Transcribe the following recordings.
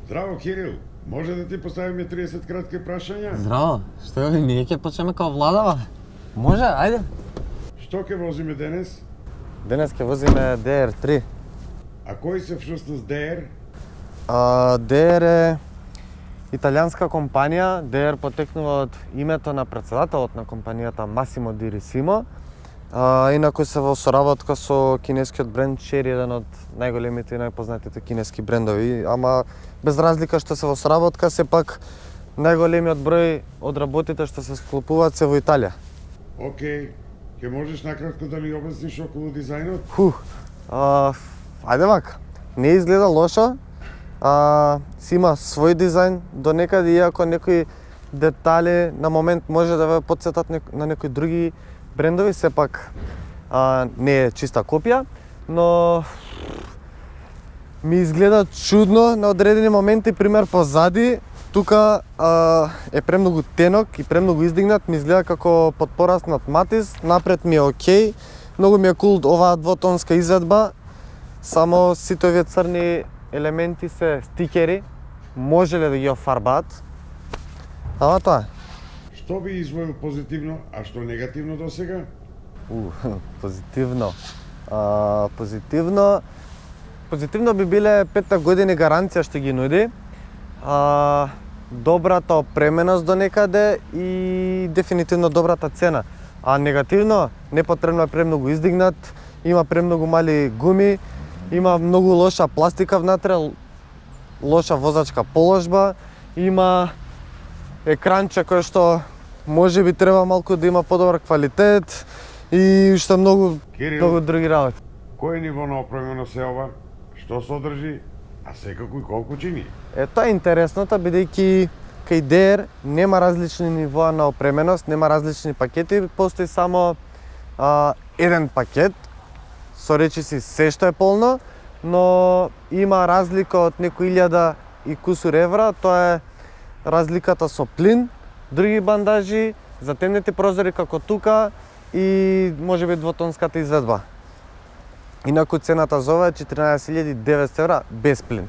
Здраво, Кирил. Може да ти поставиме 30 кратки прашања? Здраво, што е, ние ќе почнеме као владава? Може, ајде. Што ќе возиме денес? Денес ќе возиме DR3. А кој се всушност DR? DR е италијанска компанија. DR потекнува од името на претседателот на компанијата Massimo Di Risimo. Инаку се во соработка со кинескиот бренд Chery, еден од најголемите и најпознатите кинески брендови, ама без разлика што се во соработка, сепак најголемиот број од работите што се склопуваат се во Италија. Океј, ќе можеш накратко да ни обясниш околу дизајнот? Ајде вака, не изгледа лошо, си има свој дизајн до некаде, иако некои детали на момент може да ве потсетат на некои други брендови, сепак не е чиста копија, но ми изгледа чудно на одредени моменти, пример позади, тука е премногу тенок и премногу издигнат, ми изгледа како подпораснат Матис, напред ми е окей, многу ми е кул оваа двотонска изведба, само сите овие црни елементи се стикери, може ли да ги офарбаат, ама тоа е. Што би извоил позитивно, а што негативно до сега? Позитивно. Позитивно би биле 5 години гаранција што ги нуди. Добрата опременост до некаде и дефинитивно добрата цена. А негативно, непотребно е премногу издигнат, има премногу мали гуми, има многу лоша пластика внатре, лоша возачка положба, има екранче кој што може би треба малку да има подобар квалитет и уште многу други работи. Кој ниво на опременост е ова? Што содржи? А секако и колку чини? Тоа е интересното, бидејќи кај DR нема различни нивоа на опременост, нема различни пакети, постои само еден пакет, со речиси се што е полно, но има разлика од некои 1000 и кусур евра, тоа е разликата со плин, други бандажи, затемнети прозори како тука и можеби двотонската изведба. Инаку цената за ова е 14.900 евра без плин.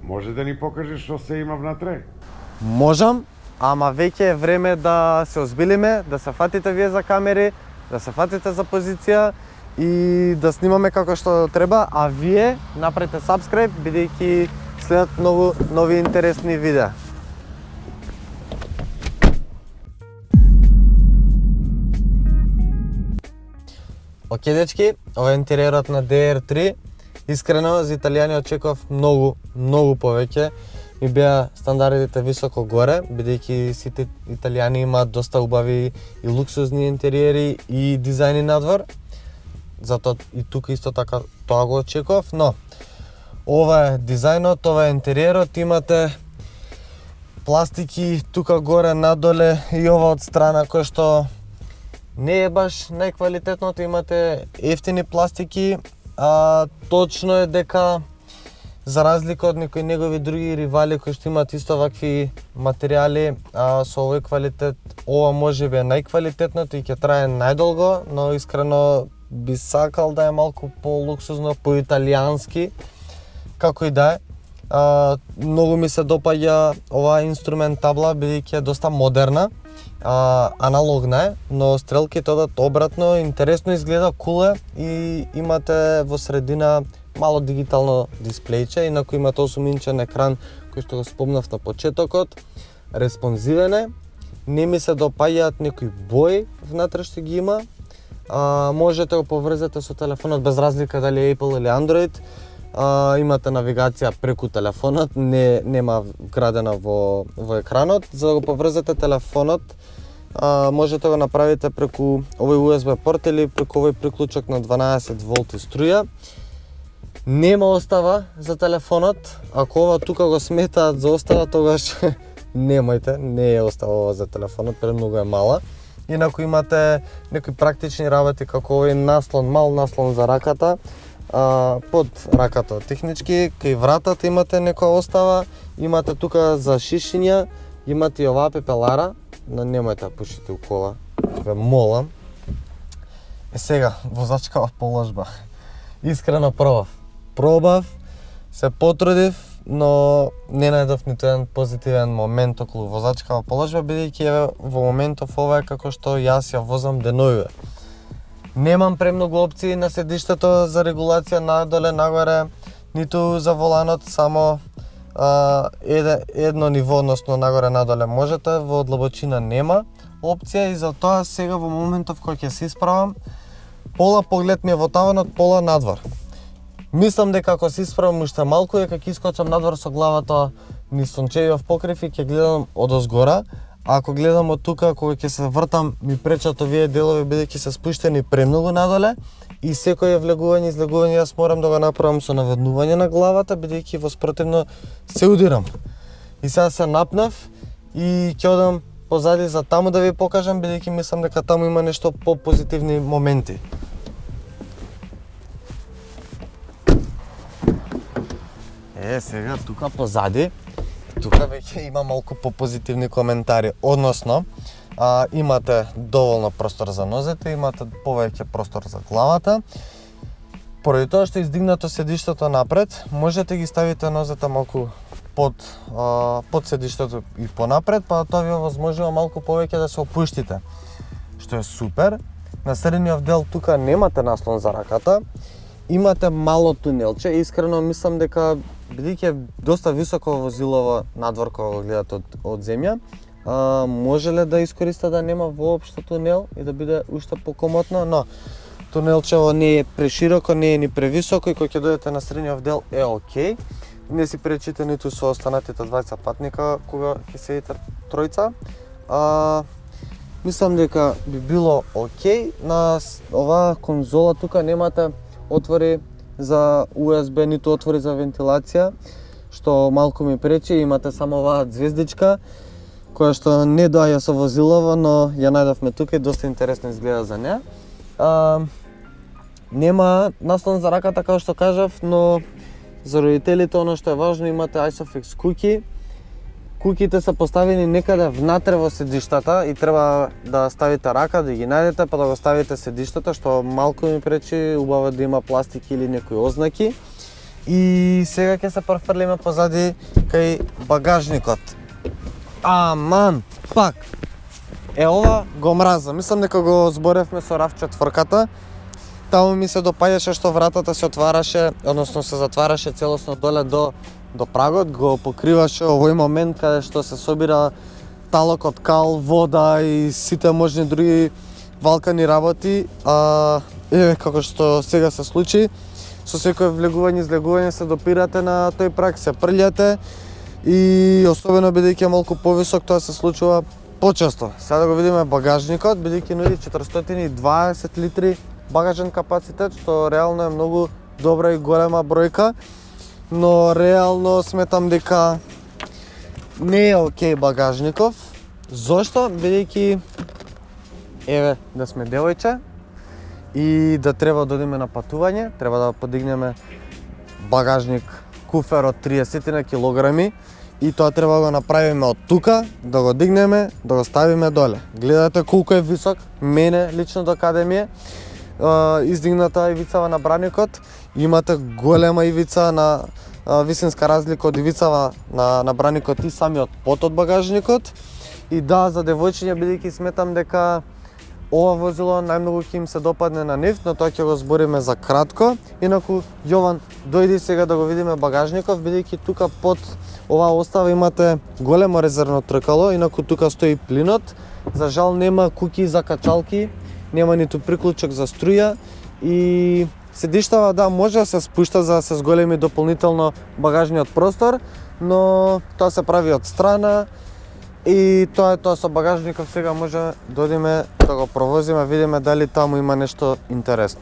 Може да ни покажеш што се има внатре? Можам, ама веќе е време да се озбилиме, да се фатите вие за камери, да се фатите за позиција и да снимаме како што треба, а вие направите subscribe, бидејќи следат многу нови интересни видеа. Океј, дечки, ова е интериерот на DR3. Искрено, за италијани очекував многу повеќе. Ми беа стандардите високо горе, бидејќи сите италијани имаат доста убави и луксузни интериери и дизајни надвор. Затоа и тука исто така тоа го очекував, но ова е дизајнот, ова е интериерот, имате пластики тука горе, надоле и ова од страна кој што не е баш најквалитетното, имате ефтини пластики, точно е дека за разлика од некои негови други ривали кои што имаат исто вакви материјали, со овој квалитет, ова можеби е најквалитетното и ќе трае најдолго, но искрено би сакал да е малку по-луксузно, по-италијански, како и да е. Многу ми се допаѓа оваа инструментабла, бидејќи е доста модерна. Аналогна е, но стрелките одат обратно, интересно изгледа, кул е и имате во средина мало дигитално дисплејче, инаку имате 8-инчен екран кој што го спомнав на почетокот. Респонзивен е, не ми се допаѓаат некои бои внатре што ги има. Можете го поврзете со телефонот без разлика дали е Apple или Android. Имате навигација преку телефонот, нема вградена во екранот. За да го поврзете телефонот, можете го направите преку овој USB порт или преку овој приклучок на 12 волти струја. Нема остава за телефонот. Ако ова тука го сметаат за остава, тогаш немојте, не е остава ова за телефонот, премногу е мала. Инаку имате некои практични работи како овој наслон, мал наслон за раката, под раката технички, кај вратата имате некоја остава, имате тука за шишиња, имате и оваа пепелара, но немојте да пушите у кола, ве молам. Сега, возачкава положба. Искрено пробав, се потрудив, но не најдов ниту еден позитивен момент околу возачкава положба, бидејќи еве во моментов ова е како што јас ја возам деновиве. Немам премногу опции на седиштето за регулација надоле, нагоре, ниту за воланот, само едно ниво, односно нагоре надоле можете, во длабочина нема опција и затоа сега во моментов кој ќе се исправам, пола поглед ми е во таванот, пола надвор. Мислам дека ако се исправам уште малку дека ќе искочам надвор со главата низ сончевиот покрив и ќе гледам одозгора. А ако гледам од тука, кога ќе се вртам, ми пречат овие делови бидејќи се спуштени премногу надоле и секој влегување и излегување јас морам да го направам со наведнување на главата, бидејќи во спротивно се удирам. И сега се напнав и ќе одам позади за таму да ви покажам, бидејќи мислам дека таму има нешто по-позитивни моменти. Сега тука позади, тука веќе има малку по-позитивни коментари, односно имате доволно простор за нозете, имате повеќе простор за главата. Поради тоа што издигнато седиштето напред, можете ги ставите нозете малку под седиштето и понапред, па тоа ви овозможува малку повеќе да се опуштите, што е супер. На средниот дел тука немате наслон за раката, имате мало тунелче, искрено мислам дека бидејќи е доста високо возилово надвор кога го гледате од земја, можеле да искористите да нема воопшто тунел и да биде уште покомотно, но тунелчево не е прешироко, не е ни превисоко и кога ќе дојдете на средниот дел е окей. Не си пречите ниту со останатите двајца патника кога ќе седите тројца. Мислам дека би било окей. На оваа конзола тука немате отвори за USB, ниту отвори за вентилација, што малку ми пречи. Имате само оваа звездичка, која што не доаѓа со возилово, но ја најдовме тука и доста интересно изгледа за неа. Нема наслон за раката, како што кажав, но за родителите оно што е важно, имате ISOFIX куки. Куките се поставени некаде внатре во седиштата и треба да ставите рака, да ги најдете, па да го ставите седиштата, што малку ми пречи, убаво да има пластики или некои ознаки. И сега ќе се префрлиме позади кај багажникот. Аман, пак! Ова го мразам, мислам дека го зборевме со RAV4-ката. Таму ми се допаѓаше што вратата се отвараше, односно се затвараше целосно доле до прагот, го покриваше овој момент каде што се собира талок од кал, вода и сите можни други валкани работи. Еве како што сега се случи, со секој влегување и излегување се допирате на тој праг, се прљате и особено бидејќи е малку повисок, тоа се случува почесто. Сега да го видиме багажникот, бидејќи нуди 420 литри багажен капацитет, што реално е многу добра и голема бројка, но реално сметам дека не е окей багажников. Зошто? Бидејќи еве да сме девојче и да треба да одиме на патување, треба да подигнеме багажник куфер од 30 килограми и тоа треба да го направиме од тука, да го дигнеме, да го ставиме доле. Гледате колку е висок, мене лично до каде ми е издигната ивицава на браникот. Имате голема ивица на висинска разлика од ивицава на браникот и самиот под од багажникот. И да, за девојчиња, бидејќи сметам дека ова возило најмногу ќе им се допадне на нив, но тоа ќе го збориме за кратко. Инаку, Јован, дојди сега да го видиме багажников, бидејќи тука под оваа остава имате големо резервно тркало, инаку тука стои плинот. За жал нема куки за качалки, нема ниту приклучок за струја и седиштава, да, може да се спушта за да се зголеми дополнително багажниот простор, но тоа се прави од страна и тоа е тоа со багажников. Сега може да одиме да го провозиме, видиме дали таму има нешто интересно.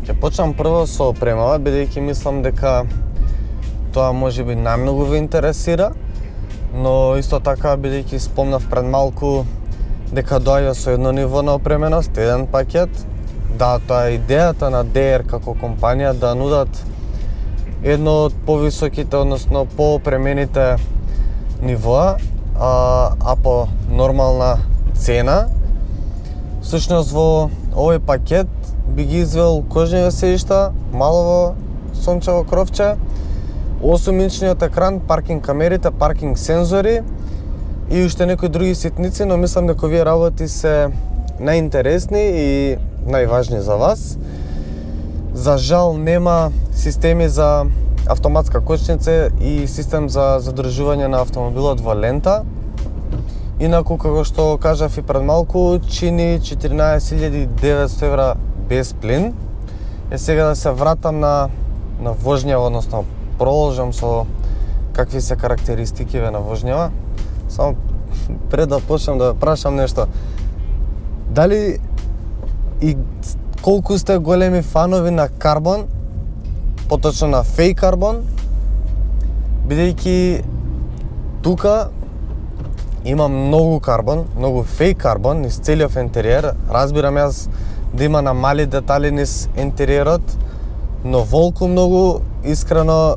Ќе почнам прво со опремава, бидејќи мислам дека тоа можеби најмногу ве интересира, но исто така бидејќи спомнав пред малку дека доаѓа со едно ниво на опременост, еден пакет. Да, тоа е идејата на DR како компанија да нудат едно од повисоките, односно поопремените нивоа, а по нормална цена. Всушност во овој пакет би ги извел кожниви седишта, малово сончево кровче, 8-инчниот екран, паркинг камерите, паркинг сензори и уште некои други ситници, но мислам дека овие работи се најинтересни и најважни за вас. За жал нема системи за автоматска кочница и систем за задржување на автомобилот во лента. Инаку, како што кажав и пред малку, чини 14.900 евра без плин. Сега да се вратам на вожњава, односно продолжам со какви се карактеристикиве на вожњава. Само пред да почнам да прашам нешто. Дали и колку сте големи фанови на карбон, поточно на фейк карбон, бидејќи тука има многу карбон, многу фейк карбон низ целиот интериер. Разбирам јас да има на мали детали низ интериерот, но волку многу, искрено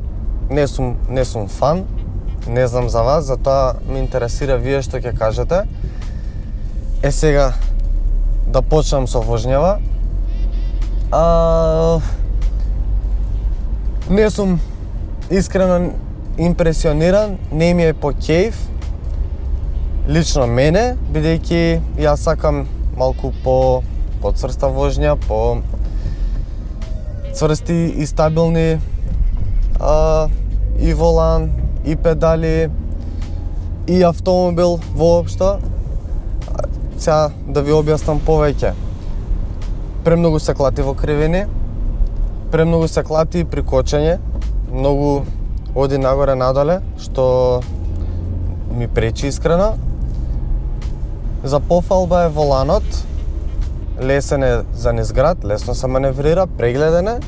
не сум фан. Не знам за вас, затоа ме интересира вие што ќе кажете. Сега да почнам со вожњава. Не сум искрено импресиониран, не ми е по кејф лично мене, бидејќи јас сакам малку по цврста вожња, по цврсти и стабилни и волан, и педали, и автомобил воопшто. Сега да ви објаснам повеќе. Премногу се клати во кривини, премногу се клати и при кочење, многу оди нагоре надоле, што ми пречи искрено. За пофалба е воланот, лесен е за низ град, лесно се маневрира, прегледен е,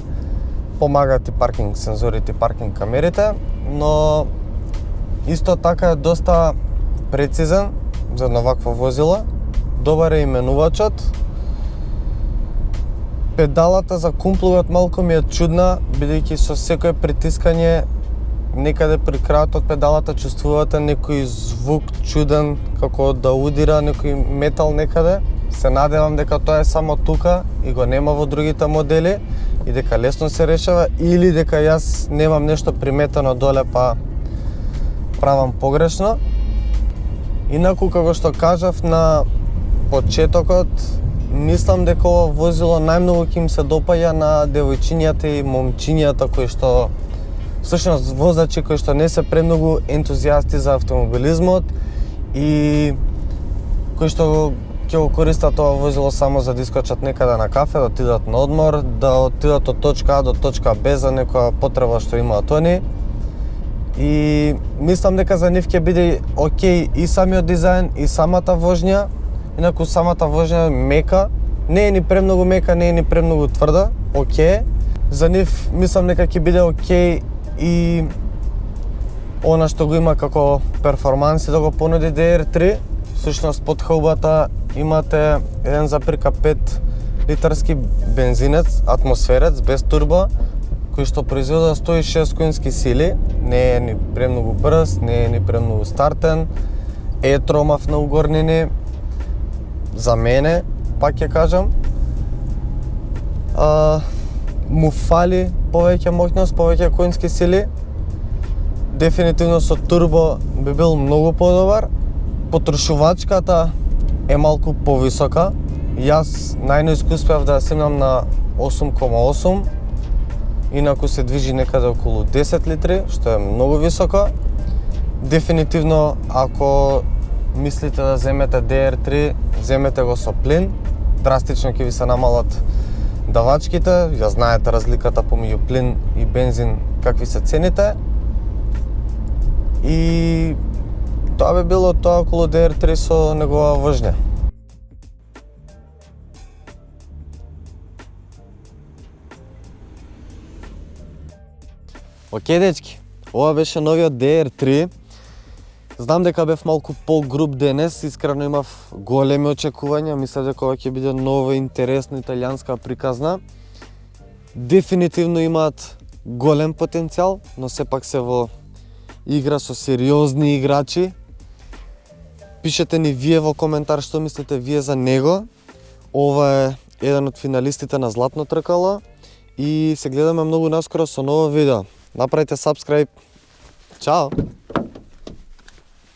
помагат и паркинг сензорите, паркинг камерите, но исто така е доста прецизен за едно вакво возило. Добар е именувачот. Педалата за кумплуват малку ми е чудна, бидејќи со секое притискање некаде при крајот од педалата чувствувате некој звук чуден, како да удира некој метал некаде. Се надевам дека тоа е само тука и го нема во другите модели и дека лесно се решава, или дека јас немам нешто приметено доле па правам погрешно. Инаку, како што кажав на почетокот, мислам дека ова возило најмногу ќе им се допаѓа на девојчињата и момчињата кои што всушност возачи кои што не се премногу ентузијасти за автомобилизмот и кои што ќе го користат ова возило само за да искочат некаде на кафе, да отидат на одмор, да отидат од точка А до точка Б за некоја потреба што имаат они. И мислам дека за нив ќе биде окей и самиот дизајн и самата вожња. Инаку самата вожња е мека, не е ни премногу мека, не е ни премногу тврда, окей. За нив мислам дека ќе биде окей и она што го има како перформанс и да го понуди DR3. Всушност под хаубата имате 1,5 литарски бензинец, атмосферец без турбо, кој што произведа 106 конски сили, не е ни премногу брз, не е ни премногу стартен, е тромав на угорнини, за мене, пак ќе кажам. Му фали повеќе моќност, повеќе конски сили. Дефинитивно со турбо би бил многу подобар. Потрошувачката е малку повисока. Јас најнојско успеав да симнам на 8,8. Инаку се движи некаде околу 10 литри, што е многу високо. Дефинитивно, ако мислите да земете DR3, земете го со плин. Драстично ќе ви се намалат давачките. Ја знаете разликата помеѓу плин и бензин, какви се цените. И тоа би било тоа околу DR3 со негова вожња. Океј, дечки, ова беше новиот DR3. Знам дека бев малку по-груб денес, искрено имав големи очекувања, мислев дека ова ќе биде нова, интересна италијанска приказна. Дефинитивно имаат голем потенцијал, но сепак се во игра со сериозни играчи. Пишете ни вие во коментар што мислите вие за него. Ова е еден од финалистите на Златно тркало и се гледаме многу наскоро со ново видео. Направете subscribe. Чао!